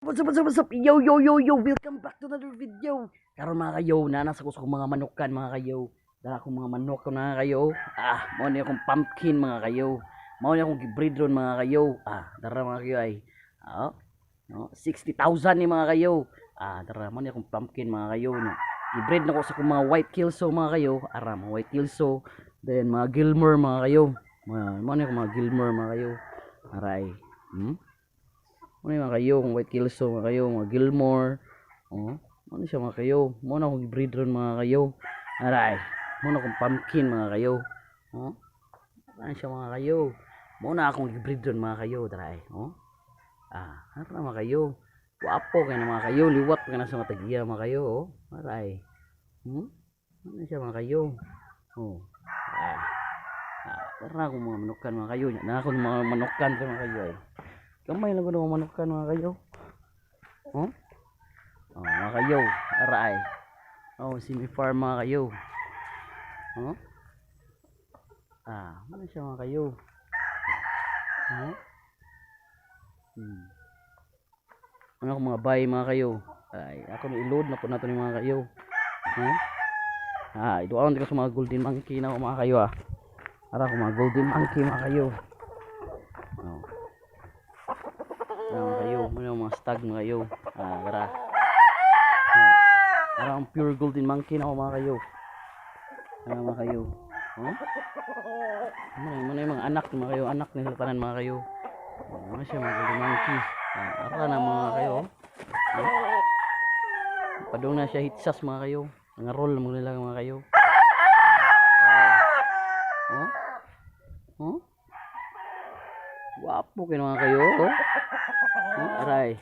What's up? Yo, welcome back to another video. Karon mga kayo, nasa ko sa mga manukan mga kayo. Dala kong mga manok mga kayo. Mao ni akong pumpkin mga kayo. Mao ni akong gibreed ron mga kayo. Dara mga kayo ay. No, 60,000 ni mga kayo. Dara mao ni akong pumpkin mga kayo no. Gibreed na ko sa mga white kilso mga kayo. Mga white kilso, then mga Gilmore mga kayo. Mao ni akong mga Gilmore mga kayo. Aray. Ano yung mga kayo, kung white kilso mga kayo, mga Gilmore. Ano siya mga kayo, muna akong breed ron mga kayo. Aray, muna akong pumpkin mga kayo. Ano siya mga kayo, muna akong breed ron mga kayo. Aray, ano na mga kayo, wapo kayo na mga kayo, liwat ka na sa matagiya mga kayo. Aray, ano siya mga kayo. Tara akong mga manukan mga kayo, na ako mga manukan mga kayo ay. Kamay lang ko ng manukan mga kayo. Mga kayo, aray. Simi farm mga kayo. Ano siya mga kayo? Ano ako mga bay mga kayo? Ay, ako na i-load na po nato ni mga kayo. Iduawan ko sa mga golden monkey na ako mga kayo Ara ako mga golden monkey mga kayo. Mga kayo, mga stag mga kayo. Tara. Ang pure golden monkey na ako mga kayo. Mga kayo. Ano yung mga anak mga kayo, anak nila tanan mga kayo. Ano siya mga golden monkey. Ara na mga kayo. Padung na siya hitsas mga kayo. Nga roll mo nila mga kayo. Wapo kayo mga kayo. Aray.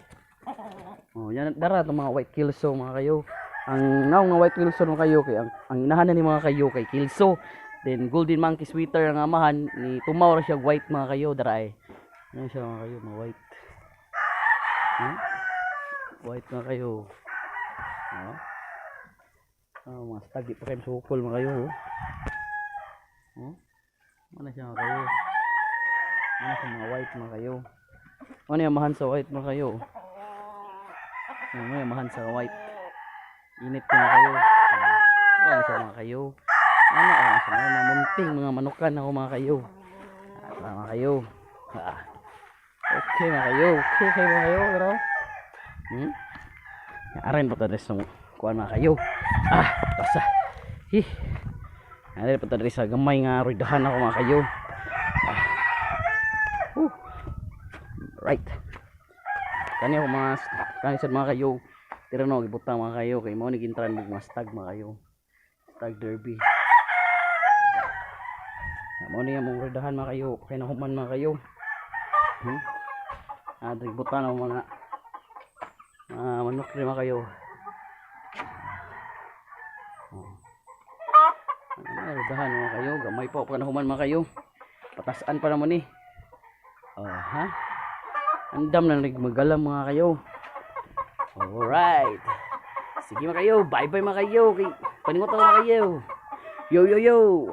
Yan dara itong mga white kilso mga kayo. Ang naong nga white kilso mga kayo kay ang inahan ni mga kayo kay kilso. Then golden monkey sweater ang amahan ni tumaw ra siya white mga kayo daray. Ano siya mga kayo, mga white. White mga kayo. Mga stagi pa kayo sukol mga kayo. Ano siya mga kayo. Ano sa mga white mga kayo. Ano yung mahan sa white mga kayo. Ano yung mahan sa white. Init mga kayo. Ano sa mga kayo. Ano sa mga munting mga manukan ako mga kayo. Mga kayo. Okay mga kayo. Okay kayo mga kayo. Pero arin pa tadres ng kuhan mga kayo. Basa. Arin pa tadres sa gamay nga ridahan ako mga kayo. Right. Kani ako mga kanisad mga kayo. Tira no gibutang mga kayo kay mao ni gintran mga stag mga kayo. Stag derby. Mao ni among redahan mga kayo. Kay nahuman mga kayo. Gibutang ako mga manok rin mga kayo. Redahan mga kayo. Gamay pa ako nahuman mga kayo. Patasan pa naman ni. Andam na nagmagalam mga kayo. Alright. Sige mga kayo. Bye bye mga kayo. Paningot ako mga kayo. Yo.